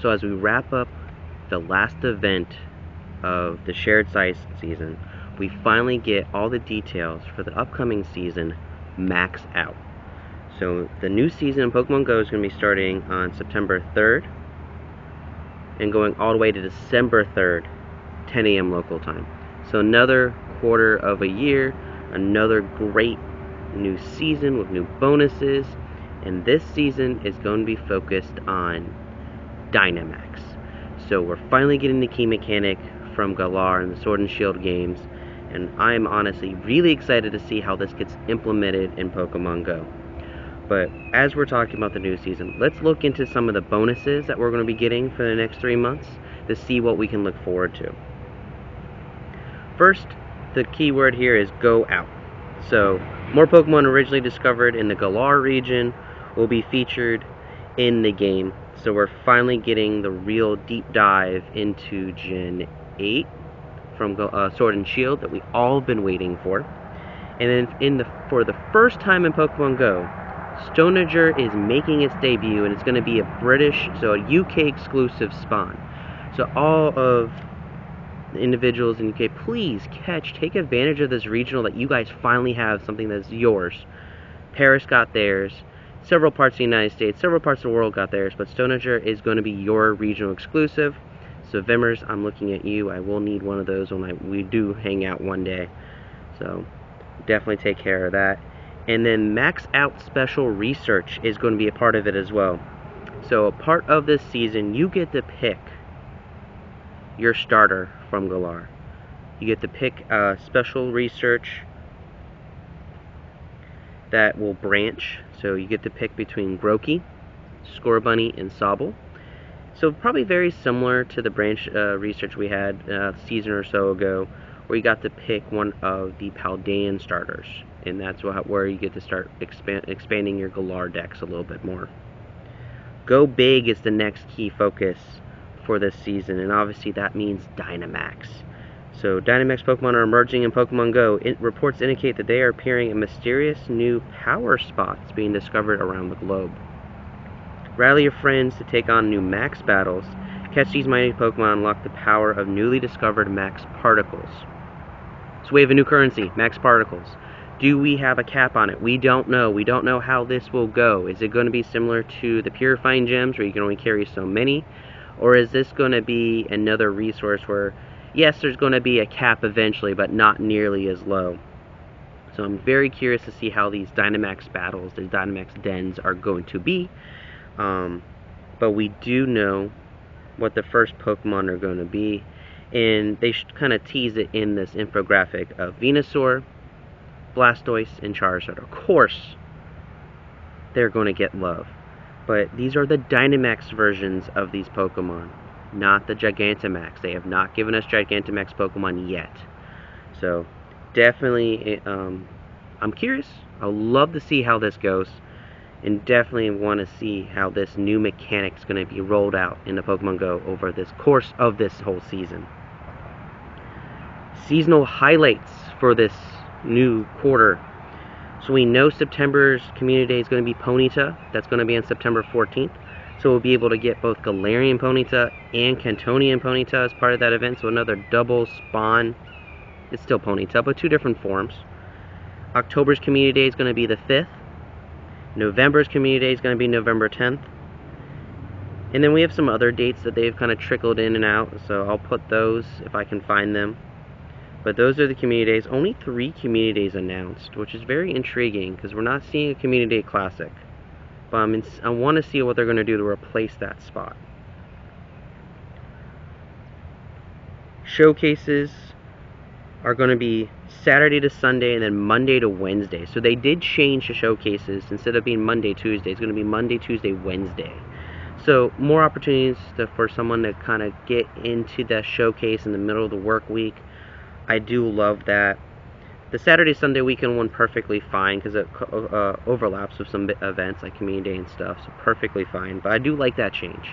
So as we wrap up the last event of the shared size season, we finally get all the details for the upcoming season max out. So the new season in Pokemon Go is going to be starting on September 3rd and going all the way to December 3rd, 10 a.m. local time. So another quarter of a year, another great new season with new bonuses, and this season is going to be focused on Dynamax. So we're finally getting the key mechanic from Galar in the Sword and Shield games, and I'm honestly really excited to see how this gets implemented in Pokemon Go. But as we're talking about the new season, let's look into some of the bonuses that we're going to be getting for the next 3 months to see what we can look forward to. First, the keyword here is go out. So more Pokemon originally discovered in the Galar region will be featured in the game. So we're finally getting the real deep dive into Gen 8 from Sword and Shield that we all been waiting for. And then for the first time in Pokemon Go, Stoneager is making its debut, and it's going to be a British, so a UK exclusive spawn. So all of the individuals in UK, please take advantage of this regional that you guys finally have something that's yours. Paris got theirs, several parts of the United States, several parts of the world got theirs, but Stoneager is going to be your regional exclusive. So Vimmers, I'm looking at you. I will need one of those when we do hang out one day. So definitely take care of that. And then max out special research is going to be a part of it as well. So a part of this season, you get to pick your starter from Galar. You get to pick special research that will branch. So you get to pick between Grookey, Scorbunny, and Sobble. So probably very similar to the branch research we had a season or so ago, where you got to pick one of the Paldean starters, and that's where you get to start expanding your Galar decks a little bit more. Go big is the next key focus for this season, and obviously that means Dynamax. So Dynamax Pokemon are emerging in Pokemon Go. Reports indicate that they are appearing in mysterious new power spots being discovered around the globe. Rally your friends to take on new max battles. Catch these mighty Pokemon and unlock the power of newly discovered max particles. So we have a new currency, max particles. Do we have a cap on it? We don't know. We don't know how this will go. Is it going to be similar to the purifying gems where you can only carry so many? Or is this going to be another resource where, yes, there's going to be a cap eventually, but not nearly as low? So I'm very curious to see how these Dynamax battles, these Dynamax dens are going to be. But we do know what the first Pokemon are going to be, and they kind of tease it in this infographic of Venusaur, Blastoise, and Charizard. Of course, they're going to get love, but these are the Dynamax versions of these Pokemon, not the Gigantamax. They have not given us Gigantamax Pokemon yet, so definitely, I'm curious. I'd love to see how this goes, and definitely want to see how this new mechanic is going to be rolled out in the Pokemon Go over this course of this whole season. Seasonal highlights for this new quarter. So we know September's Community Day is going to be Ponyta. That's going to be on September 14th. So we'll be able to get both Galarian Ponyta and Cantonian Ponyta as part of that event. So another double spawn. It's still Ponyta, but two different forms. October's Community Day is going to be the 5th. November's Community Day is going to be November 10th. And then we have some other dates that they've kind of trickled in and out, so I'll put those if I can find them. But those are the Community Days. Only 3 Community Days announced, which is very intriguing because we're not seeing a Community Day Classic. But I want to see what they're going to do to replace that spot. Showcases are going to be Saturday to Sunday and then Monday to Wednesday. So they did change the showcases. Instead of being Monday, Tuesday, it's going to be Monday, Tuesday, Wednesday. So more opportunities for someone to kind of get into the showcase in the middle of the work week. I do love that. The Saturday, Sunday weekend one perfectly fine because it overlaps with some events like Community Day and stuff. So perfectly fine. But I do like that change.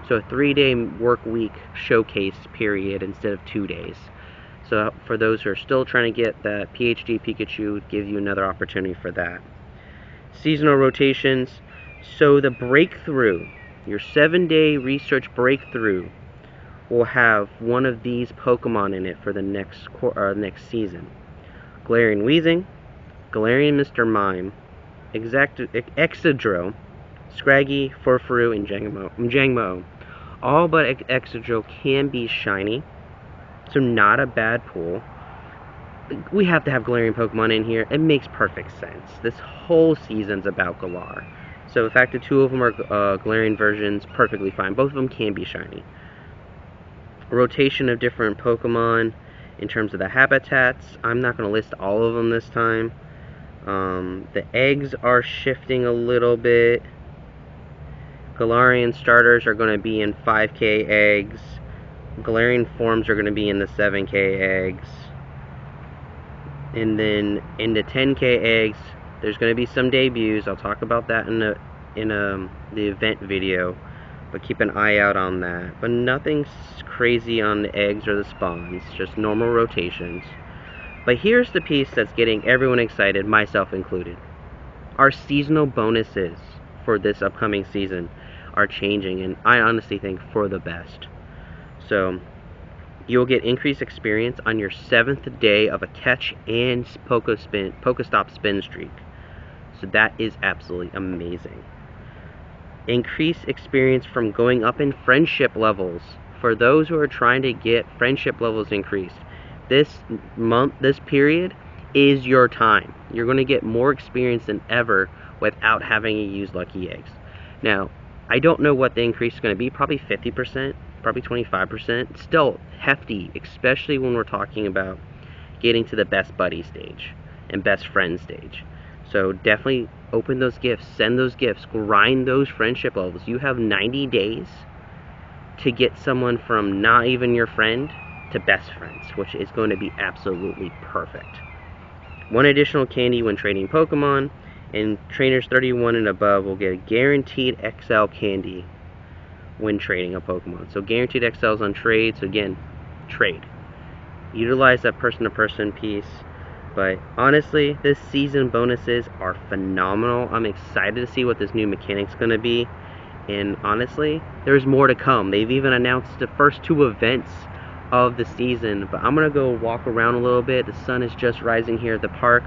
So a 3-day work week showcase period instead of 2 days. So for those who are still trying to get that PhD Pikachu, give you another opportunity for that. Seasonal rotations. So the breakthrough. Your 7-day research breakthrough will have one of these Pokemon in it for the next season. Galarian Weezing, Galarian Mr. Mime, Exeggutor, Scraggy, Furfrou, and Jangmo. All but Exeggutor can be shiny, so not a bad pull. We have to have Galarian Pokemon in here. It makes perfect sense. This whole season's about Galar. So the fact that 2 of them are Galarian versions, perfectly fine. Both of them can be shiny. A rotation of different Pokemon in terms of the habitats. I'm not going to list all of them this time. The eggs are shifting a little bit. Galarian starters are going to be in 5K eggs. Galarian forms are going to be in the 7K eggs. And then in the 10K eggs, there's going to be some debuts. I'll talk about that in the event video, but keep an eye out on that. But nothing crazy on the eggs or the spawns, just normal rotations. But here's the piece that's getting everyone excited, myself included. Our seasonal bonuses for this upcoming season are changing, and I honestly think for the best. So you'll get increased experience on your 7th day of a catch and Pokestop spin streak. So that is absolutely amazing. Increased experience from going up in friendship levels. For those who are trying to get friendship levels increased, this period is your time. You're going to get more experience than ever without having to use Lucky Eggs. Now, I don't know what the increase is going to be. Probably 50%. Probably 25%. Still hefty, especially when we're talking about getting to the best buddy stage and best friend stage. So definitely open those gifts, send those gifts, grind those friendship levels. You have 90 days to get someone from not even your friend to best friends, which is going to be absolutely perfect. 1 additional candy when trading Pokemon, and trainers 31 and above will get a guaranteed XL candy when trading a Pokemon. So guaranteed XLs on trades. So again, trade. Utilize that person-to-person piece. But honestly, this season bonuses are phenomenal. I'm excited to see what this new mechanic's going to be. And honestly, there's more to come. They've even announced the first 2 events of the season. But I'm going to go walk around a little bit. The sun is just rising here at the park.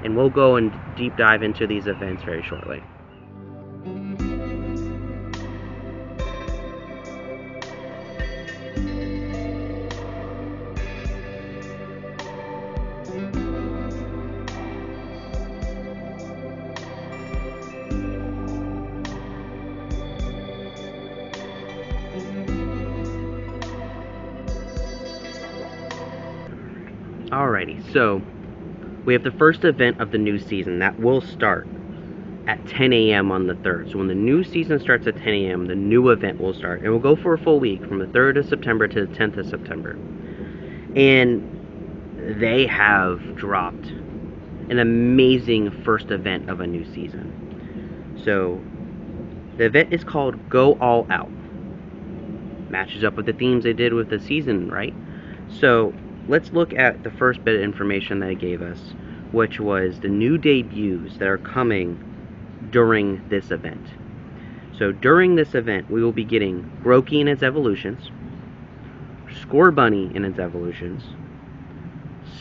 And we'll go and deep dive into these events very shortly. Alrighty, so we have the first event of the new season that will start at 10 a.m. on the 3rd. So when the new season starts at 10 a.m., the new event will start. And we'll go for a full week from the 3rd of September to the 10th of September. And they have dropped an amazing first event of a new season. So the event is called Go All Out. Matches up with the themes they did with the season, right? So let's look at the first bit of information that it gave us, which was the new debuts that are coming during this event. So during this event, we will be getting Grookey in its evolutions, Scorbunny in its evolutions,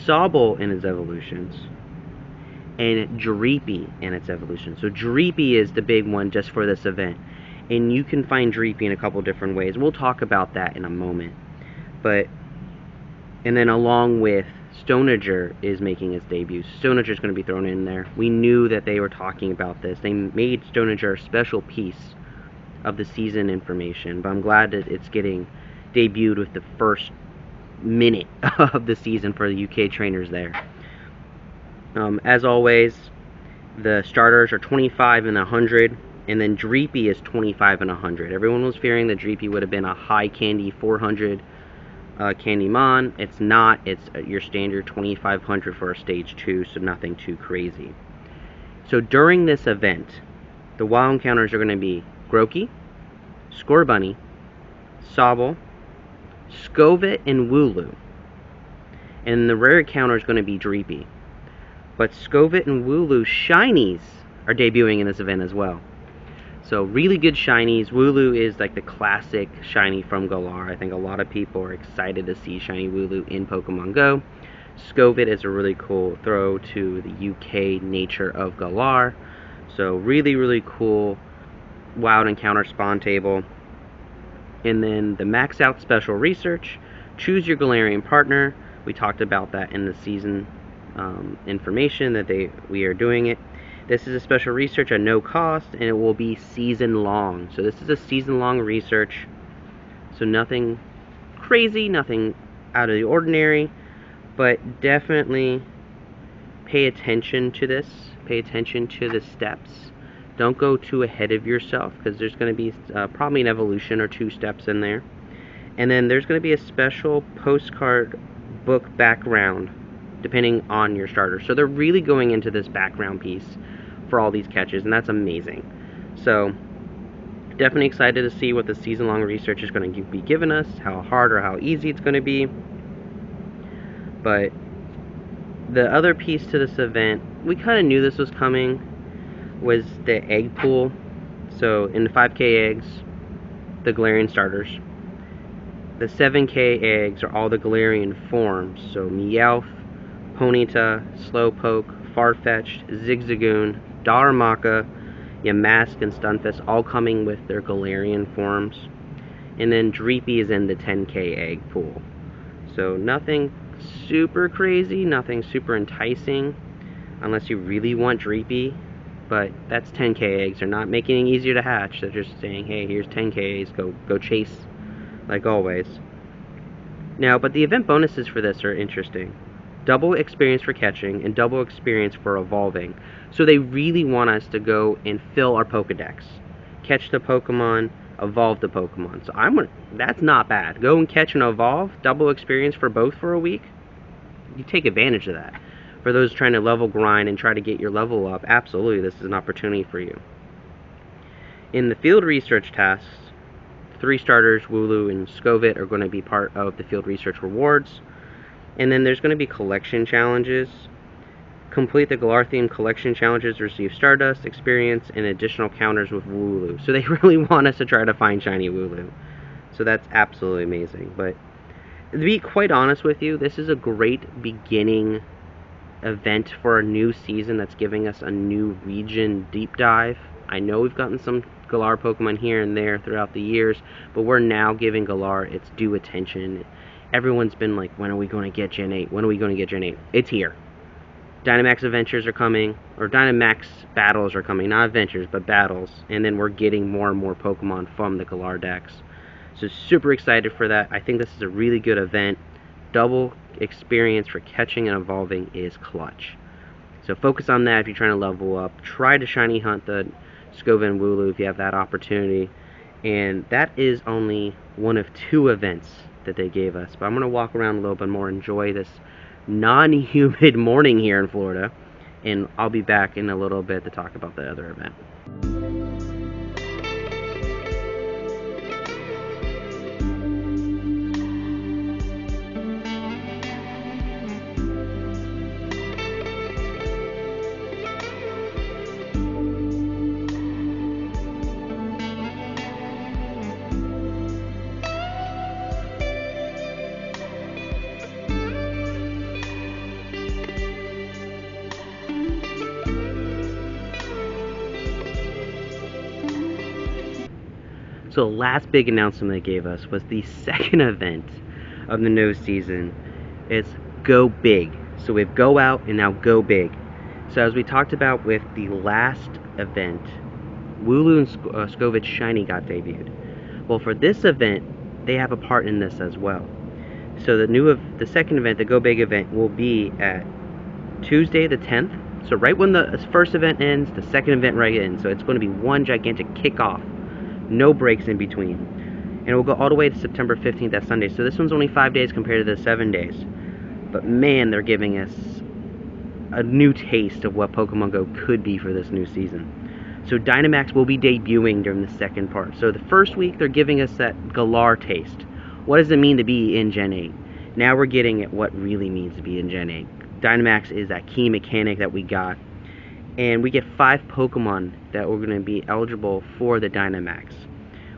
Sobble in its evolutions, and Dreepy in its evolution. So Dreepy is the big one just for this event. And you can find Dreepy in a couple different ways. We'll talk about that in a moment. And then along with Stoneger is making its debut. Stoneger is going to be thrown in there. We knew that they were talking about this. They made Stoneger a special piece of the season information. But I'm glad that it's getting debuted with the first minute of the season for the UK trainers there. As always, the starters are 25 and 100. And then Dreepy is 25 and 100. Everyone was fearing that Dreepy would have been a high candy 400 Candymon. It's not. It's your standard 2500 for a stage 2, so nothing too crazy. So during this event, the wild encounters are going to be Grookey, Scorbunny, Sobble, Skwovet, and Wooloo. And the rare encounter is going to be Dreepy. But Skwovet and Wooloo shinies are debuting in this event as well. So really good shinies. Wooloo is like the classic shiny from Galar. I think a lot of people are excited to see shiny Wooloo in Pokemon Go. Scovit is a really cool throw to the UK nature of Galar. So really, really cool wild encounter spawn table. And then the max out special research. Choose your Galarian partner. We talked about that in the season information that we are doing it. This is a special research at no cost, and it will be season long. So this is a season long research. So nothing crazy, nothing out of the ordinary, but definitely pay attention to this. Pay attention to the steps. Don't go too ahead of yourself, because there's going to be probably an evolution or 2 steps in there. And then there's going to be a special postcard book background depending on your starter. So they're really going into this background piece for all these catches, and that's amazing. So definitely excited to see what the season-long research is going to be giving us, how hard or how easy it's going to be. But the other piece to this event, we kind of knew this was coming, was the egg pool. So in the 5K eggs, the Galarian starters. The 7K eggs are all the Galarian forms. So Meowth, Ponyta, Slowpoke, Farfetch'd, Zigzagoon, Darumaka, Yamask, and Stunfisk, all coming with their Galarian forms. And then Dreepy is in the 10K egg pool. So nothing super crazy, nothing super enticing, unless you really want Dreepy. But that's 10K eggs. They're not making it easier to hatch. They're just saying, hey, here's 10K eggs, go chase, like always. Now, but the event bonuses for this are interesting. Double experience for catching and double experience for evolving. So they really want us to go and fill our Pokedex. Catch the Pokemon, evolve the Pokemon. So that's not bad. Go and catch and evolve, double experience for both for a week. You take advantage of that. For those trying to level grind and try to get your level up, absolutely, this is an opportunity for you. In the field research tasks, 3 starters, Wooloo and Scovit, are going to be part of the field research rewards. And then there's going to be collection challenges. Complete the Galar-themed collection challenges, receive Stardust, experience, and additional counters with Wooloo. So they really want us to try to find shiny Wooloo. So that's absolutely amazing. But to be quite honest with you, this is a great beginning event for a new season that's giving us a new region deep dive. I know we've gotten some Galar Pokemon here and there throughout the years, but we're now giving Galar its due attention. Everyone's been like, when are we going to get Gen 8? When are we going to get Gen 8? It's here. Dynamax adventures are coming, or Dynamax battles are coming. Not adventures, but battles. And then we're getting more and more Pokemon from the Galar Dex. So super excited for that. I think this is a really good event. Double experience for catching and evolving is clutch. So focus on that if you're trying to level up. Try to shiny hunt the Scovit and Wooloo if you have that opportunity. And that is only one of 2 events that they gave us. But I'm going to walk around a little bit more, enjoy this non-humid morning here in Florida, and I'll be back in a little bit to talk about the other event. So the last big announcement they gave us was the second event of the new season. It's Go Big. So we have Go Out and now Go Big. So as we talked about with the last event, Wooloo and Scovit Shiny got debuted. Well, for this event, they have a part in this as well. So the second event, the Go Big event, will be at Tuesday the 10th. So right when the first event ends, the second event right ends. So it's going to be one gigantic kickoff. No breaks in between. And it will go all the way to September 15th, that Sunday. So this one's only 5 days compared to the 7 days. But man, they're giving us a new taste of what Pokemon Go could be for this new season. So Dynamax will be debuting during the second part. So the first week, they're giving us that Galar taste. What does it mean to be in Gen 8? Now we're getting at what really means to be in Gen 8. Dynamax is that key mechanic that we got. And we get 5 Pokemon that we're going to be eligible for the Dynamax.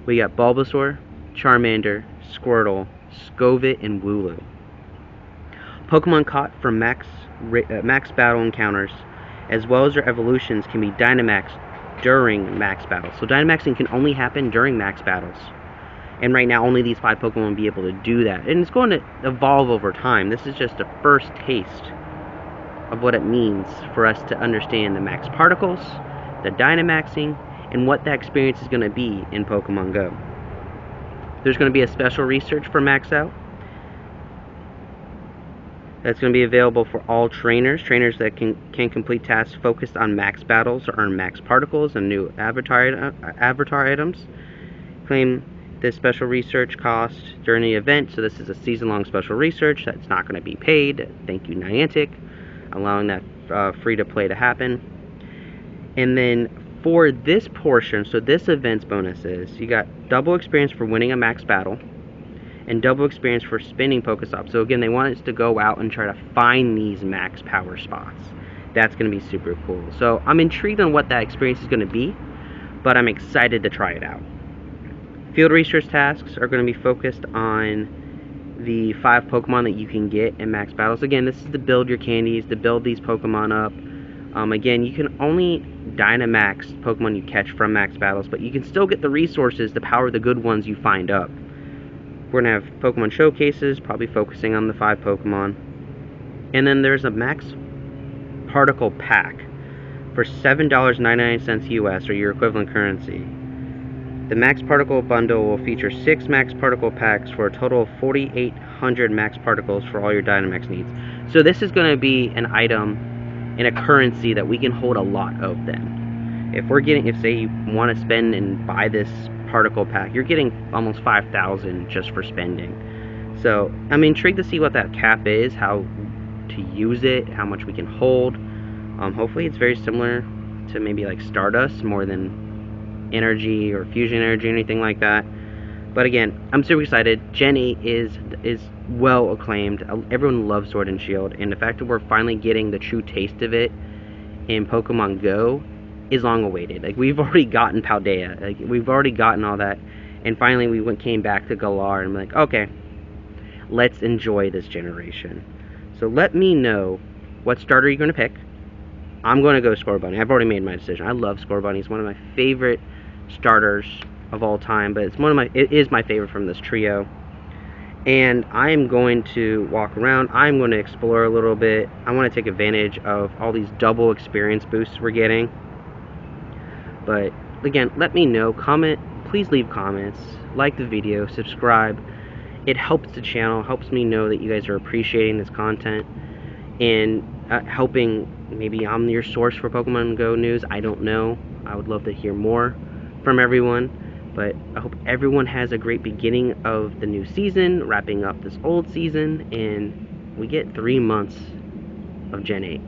We got Bulbasaur, Charmander, Squirtle, Scovet, and Wooloo. Pokemon caught from max battle encounters, as well as their evolutions, can be Dynamaxed during max battles. So Dynamaxing can only happen during max battles. And right now, only these 5 Pokemon will be able to do that. And it's going to evolve over time. This is just a first taste of what it means for us to understand the max particles, the Dynamaxing, and what that experience is going to be in Pokemon Go. There's going to be a special research for Max Out that's going to be available for all trainers that can complete tasks focused on max battles or earn max particles and new avatar items. Claim this special research cost during the event, so this is a season-long special research that's not going to be paid. Thank you, Niantic, allowing that free-to-play to happen. And then for this portion, so this event's bonuses, you got double experience for winning a max battle, and double experience for spinning Pokestops. So again, they want us to go out and try to find these max power spots. That's going to be super cool. So I'm intrigued on what that experience is going to be, but I'm excited to try it out. Field research tasks are going to be focused on the 5 Pokemon that you can get in max battles. Again, this is to build your candies, to build these Pokemon up. Again, you can only Dynamax Pokemon you catch from max battles, but you can still get the resources to power the good ones you find up. We're going to have Pokemon showcases, probably focusing on the 5 Pokemon. And then there's a max particle pack for $7.99 US, or your equivalent currency. The max particle bundle will feature 6 max particle packs for a total of 4,800 max particles for all your Dynamax needs. So this is going to be an item and a currency that we can hold a lot of then. If say you want to spend and buy this particle pack, you're getting almost 5,000 just for spending. So I'm intrigued to see what that cap is, how to use it, how much we can hold. Hopefully it's very similar to maybe like Stardust, more than energy or fusion energy or anything like that. But again, I'm super excited. Gen 8 is well acclaimed. Everyone loves Sword and Shield, and the fact that we're finally getting the true taste of it in Pokemon Go is long awaited. Like, we've already gotten Paldea, like we've already gotten all that, and finally we came back to Galar, and I'm like, okay, let's enjoy this generation. So let me know what starter you're going to pick. I'm going to go Scorbunny. I've already made my decision. I love Scorbunny. It's one of my favorite starters of all time, but it is my favorite from this trio. And I'm going to walk around. I'm going to explore a little bit. I want to take advantage of all these double experience boosts we're getting. But again, let me know. Comment. Please leave comments. Like the video. Subscribe. It helps the channel. Helps me know that you guys are appreciating this content. And helping, maybe I'm your source for Pokemon Go news. I don't know. I would love to hear more from everyone. But I hope everyone has a great beginning of the new season, wrapping up this old season, and we get 3 months of Gen 8.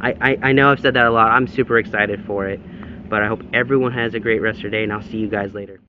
I know I've said that a lot. I'm super excited for it, but I hope everyone has a great rest of their day, and I'll see you guys later.